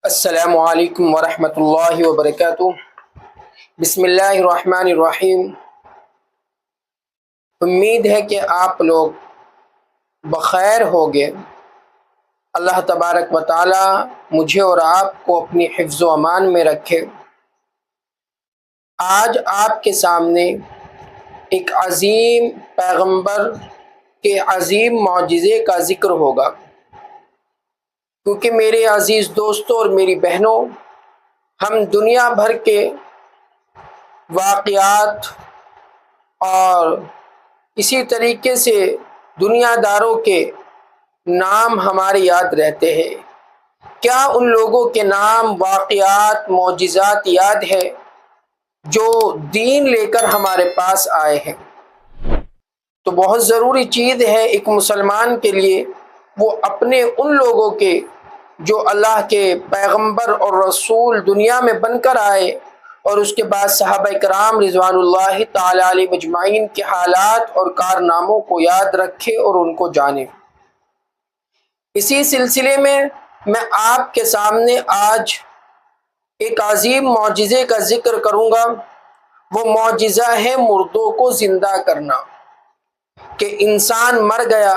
السلام علیکم ورحمۃ اللہ وبرکاتہ۔ بسم اللہ الرحمن الرحیم۔ امید ہے کہ آپ لوگ بخیر ہوگے۔ اللہ تبارک و تعالی مجھے اور آپ کو اپنی حفظ و امان میں رکھے۔ آج آپ کے سامنے ایک عظیم پیغمبر کے عظیم معجزے کا ذکر ہوگا، کیونکہ میرے عزیز دوستوں اور میری بہنوں، ہم دنیا بھر کے واقعات اور اسی طریقے سے دنیا داروں کے نام ہمارے یاد رہتے ہیں۔ کیا ان لوگوں کے نام، واقعات، معجزات یاد ہے جو دین لے کر ہمارے پاس آئے ہیں؟ تو بہت ضروری چیز ہے ایک مسلمان کے لیے وہ اپنے ان لوگوں کے جو اللہ کے پیغمبر اور رسول دنیا میں بن کر آئے اور اس کے بعد صحابہ کرام رضوان اللہ تعالی علیہ مجمعین کے حالات اور کارناموں کو یاد رکھے اور ان کو جانے۔ اسی سلسلے میں آپ کے سامنے آج ایک عظیم معجزے کا ذکر کروں گا۔ وہ معجزہ ہے مردوں کو زندہ کرنا، کہ انسان مر گیا،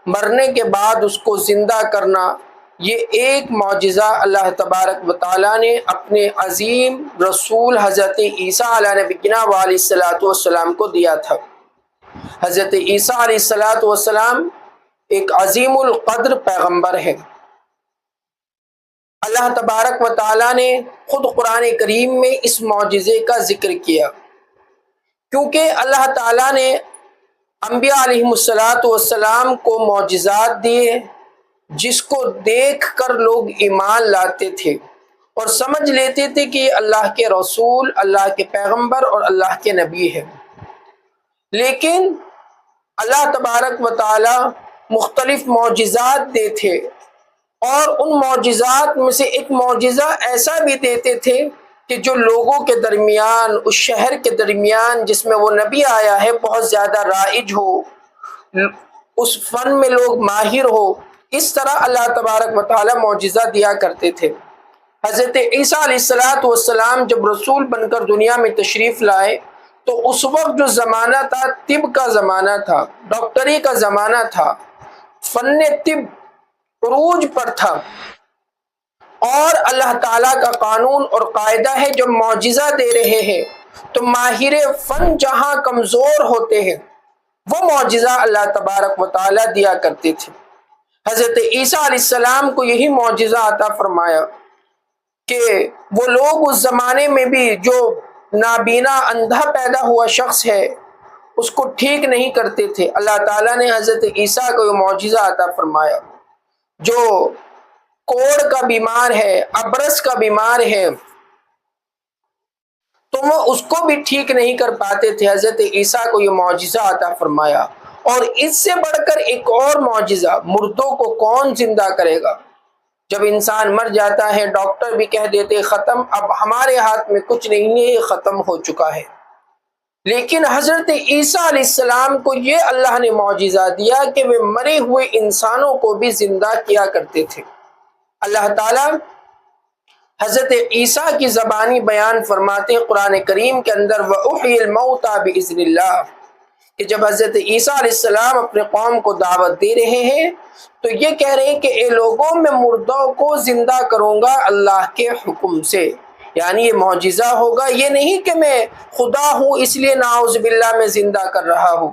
مرنے کے بعد اس کو زندہ کرنا۔ یہ ایک معجزہ اللہ تبارک و تعالیٰ نے اپنے عظیم رسول حضرت عیسیٰ علیہ نبینا علیہ السلام کو دیا تھا۔ حضرت عیسیٰ علیہ السلام ایک عظیم القدر پیغمبر ہے۔ اللہ تبارک و تعالیٰ نے خود قرآن کریم میں اس معجزے کا ذکر کیا، کیونکہ اللہ تعالیٰ نے انبیاء علیہ السلام کو معجزات دیے جس کو دیکھ کر لوگ ایمان لاتے تھے اور سمجھ لیتے تھے کہ اللہ کے رسول، اللہ کے پیغمبر اور اللہ کے نبی ہے۔ لیکن اللہ تبارک و تعالی مختلف معجزات دیتے اور ان معجزات میں سے ایک معجزہ ایسا بھی دیتے تھے کہ جو لوگوں کے درمیان، اس شہر کے درمیان جس میں وہ نبی آیا ہے، بہت زیادہ رائج ہو، اس فن میں لوگ ماہر ہو۔ اس طرح اللہ تبارک و تعالی معجزہ دیا کرتے تھے۔ حضرت عیسیٰ علیہ السلام جب رسول بن کر دنیا میں تشریف لائے تو اس وقت جو زمانہ تھا، طب کا زمانہ تھا، ڈاکٹری کا زمانہ تھا، فن طب عروج پر تھا، اور اللہ تعالیٰ کا قانون اور قاعدہ ہے جب معجزہ دے رہے ہیں تو ماہر فن جہاں کمزور ہوتے ہیں وہ معجزہ اللہ تبارک و تعالیٰ دیا کرتے تھے۔ حضرت عیسیٰ علیہ السلام کو یہی معجزہ عطا فرمایا کہ وہ لوگ اس زمانے میں بھی جو نابینا اندھا پیدا ہوا شخص ہے اس کو ٹھیک نہیں کرتے تھے۔ اللہ تعالیٰ نے حضرت عیسیٰ کو یہ معجزہ عطا فرمایا۔ جو کوڑ کا بیمار ہے، ابرس کا بیمار ہے، تو وہ اس کو بھی ٹھیک نہیں کر پاتے تھے۔ حضرت عیسیٰ کو یہ معجزہ عطا فرمایا۔ اور اس سے بڑھ کر ایک اور معجزہ، مردوں کو کون زندہ کرے گا؟ جب انسان مر جاتا ہے ڈاکٹر بھی کہہ دیتے ختم، اب ہمارے ہاتھ میں کچھ نہیں ہے، یہ ختم ہو چکا ہے۔ لیکن حضرت عیسیٰ علیہ السلام کو یہ اللہ نے معجزہ دیا کہ وہ مرے ہوئے انسانوں کو بھی زندہ کیا کرتے تھے۔ اللہ تعالیٰ حضرت عیسیٰ کی زبانی بیان فرماتے ہیں قرآن کریم کے اندر، وَأُحْيِي الْمَوْتَى بِإِذْنِ اللَّهِ، کہ جب حضرت عیسیٰ علیہ السلام اپنے قوم کو دعوت دے رہے ہیں تو یہ کہہ رہے ہیں کہ اے لوگوں، میں مردوں کو زندہ کروں گا اللہ کے حکم سے۔ یعنی یہ معجزہ ہوگا، یہ نہیں کہ میں خدا ہوں اس لیے نعوذ باللہ میں زندہ کر رہا ہوں،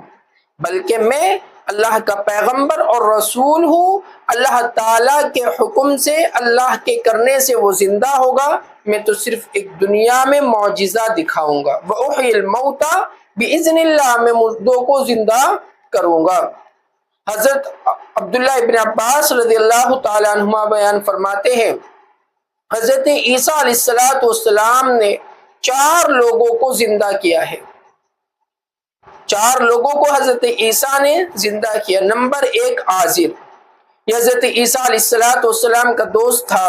بلکہ میں اللہ کا پیغمبر اور رسول ہوں۔ اللہ تعالیٰ کے حکم سے، اللہ کے کرنے سے وہ زندہ ہوگا۔ میں تو صرف ایک دنیا میں معجزہ دکھاؤں گا۔ وَأُحْيِي الْمَوْتَى بِإِذْنِ اللَّهِ، میں مردوں کو زندہ کروں گا۔ حضرت عبداللہ ابن عباس رضی اللہ تعالیٰ عنہما بیان فرماتے ہیں، حضرت عیسیٰ علیہ السلام نے 4 لوگوں کو زندہ کیا ہے۔ 4 لوگوں کو حضرت عیسیٰ نے زندہ کیا۔ نمبر 1 عازر، یہ حضرت عیسیٰ علیہ السلام کا دوست تھا۔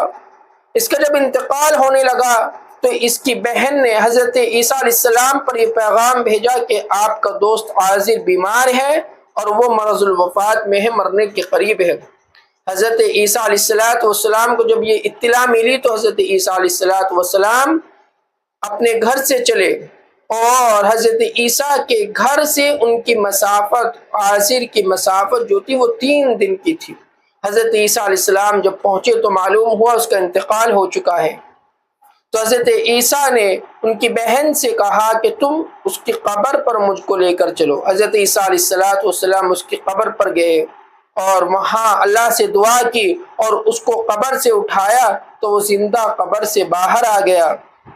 اس کا جب انتقال ہونے لگا تو اس کی بہن نے حضرت عیسیٰ علیہ السلام پر یہ پیغام بھیجا کہ آپ کا دوست عازر بیمار ہے اور وہ مرض الوفات میں ہے، مرنے کے قریب ہے۔ حضرت عیسیٰ علیہ السلام کو جب یہ اطلاع ملی تو حضرت عیسیٰ علیہ السلام اپنے گھر سے چلے، اور حضرت عیسیٰ کے گھر سے ان کی مسافت، عازر کی مسافت جو تھی وہ 3 دن کی تھی۔ حضرت عیسیٰ علیہ السلام جب پہنچے تو معلوم ہوا اس کا انتقال ہو چکا ہے، تو حضرت عیسیٰ نے ان کی بہن سے کہا کہ تم اس کی قبر پر مجھ کو لے کر چلو۔ حضرت عیسیٰ علیہ السلام اس کی قبر پر گئے اور وہاں اللہ سے دعا کی اور اس کو قبر سے اٹھایا تو وہ زندہ قبر سے باہر آ گیا،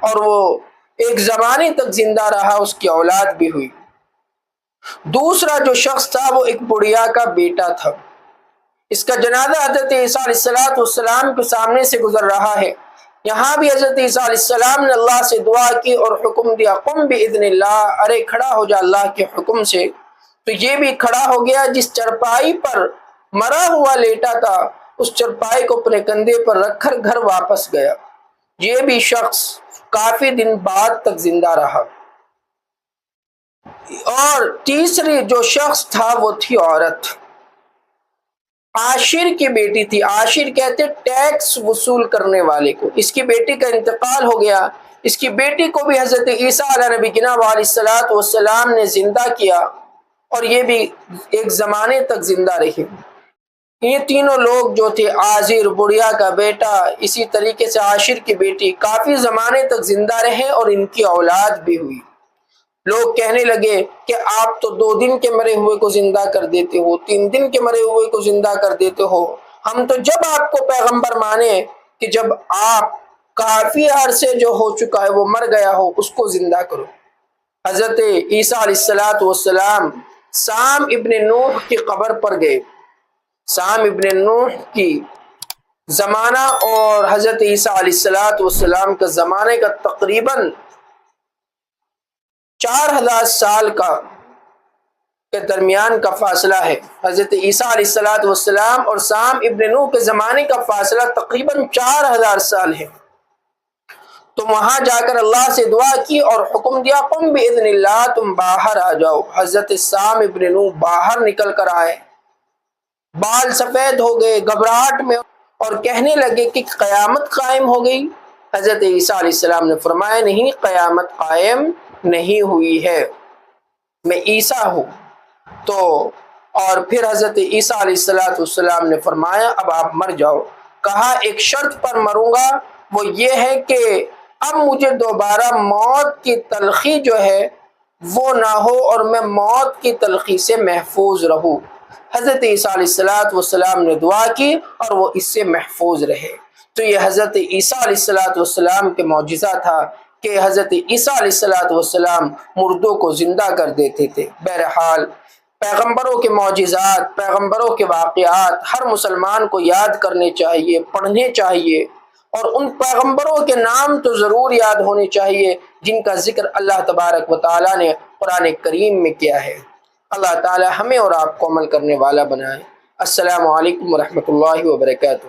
اور وہ ایک زمانے تک زندہ رہا، اس کی اولاد بھی ہوئی۔ دوسرا جو شخص تھا وہ ایک بڑھیا کا بیٹا تھا، اس کا جنازہ حضرت عیسیٰ علیہ السلام کے سامنے سے گزر رہا ہے۔ یہاں بھی حضرت عیسیٰ علیہ السلام نے اللہ سے دعا کی اور حکم دیا، قم باذن اللہ، ارے کھڑا ہو جا اللہ کے حکم سے۔ تو یہ بھی کھڑا ہو گیا، جس چرپائی پر مرا ہوا لیٹا تھا اس چرپائی کو اپنے کندھے پر رکھ کر گھر واپس گیا۔ یہ بھی شخص کافی دن بعد تک زندہ رہا۔ اور تیسری جو شخص تھا وہ تھی عورت، عاشر کی بیٹی تھی۔ عاشر کہتے ٹیکس وصول کرنے والے کو۔ اس کی بیٹی کا انتقال ہو گیا، اس کی بیٹی کو بھی حضرت عیسیٰ علیہ نبی جناب علیہ السلام نے زندہ کیا، اور یہ بھی ایک زمانے تک زندہ رہی۔ یہ تینوں لوگ جو تھے، عازر، بڑھیا کا بیٹا، اسی طریقے سے عاشر کی بیٹی، کافی زمانے تک زندہ رہے اور ان کی اولاد بھی ہوئی۔ لوگ کہنے لگے کہ آپ تو 2 دن کے مرے ہوئے کو زندہ کر دیتے ہو، 3 دن کے مرے ہوئے کو زندہ کر دیتے ہو، ہم تو جب آپ کو پیغمبر مانے کہ جب آپ کافی عرصے جو ہو چکا ہے وہ مر گیا ہو اس کو زندہ کرو۔ حضرت عیسیٰ علیہ السلام سام ابن نوح کی قبر پر گئے۔ سام ابن نوح کی زمانہ اور حضرت عیسیٰ علیہ السلام کا زمانے کا تقریباً 4000 سال کا کے درمیان کا فاصلہ ہے۔ حضرت عیسیٰ علیہ السلام اور سام ابن نوح کے زمانے کا فاصلہ تقریباً 4000 سال ہے۔ تو وہاں جا کر اللہ سے دعا کی اور حکم دیا، قم باذن اللہ، تم باہر آ جاؤ۔ حضرت سام ابن نوح باہر نکل کر آئے، بال سفید ہو گئے، گھبراہٹ میں، اور کہنے لگے کہ قیامت قائم ہو گئی۔ حضرت عیسیٰ علیہ السلام نے فرمایا، نہیں، قیامت قائم نہیں ہوئی ہے، میں عیسیٰ ہوں۔ تو اور پھر حضرت عیسیٰ علیہ السلام نے فرمایا، اب آپ مر جاؤ۔ کہا ایک شرط پر مروں گا، وہ یہ ہے کہ اب مجھے دوبارہ موت کی تلخی جو ہے وہ نہ ہو اور میں موت کی تلخی سے محفوظ رہوں۔ حضرت عیسیٰ علیہ السلام نے دعا کی اور وہ اس سے محفوظ رہے۔ تو یہ حضرت عیسیٰ علیہ السلام کے معجزہ تھا کہ حضرت عیسیٰ علیہ السلام مردوں کو زندہ کر دیتے تھے۔ بہرحال پیغمبروں کے معجزات، پیغمبروں کے واقعات ہر مسلمان کو یاد کرنے چاہیے، پڑھنے چاہیے، اور ان پیغمبروں کے نام تو ضرور یاد ہونے چاہیے جن کا ذکر اللہ تبارک و تعالیٰ نے قرآن کریم میں کیا ہے۔ اللہ تعالیٰ ہمیں اور آپ کو عمل کرنے والا بنائے۔ السلام علیکم ورحمۃ اللہ وبرکاتہ۔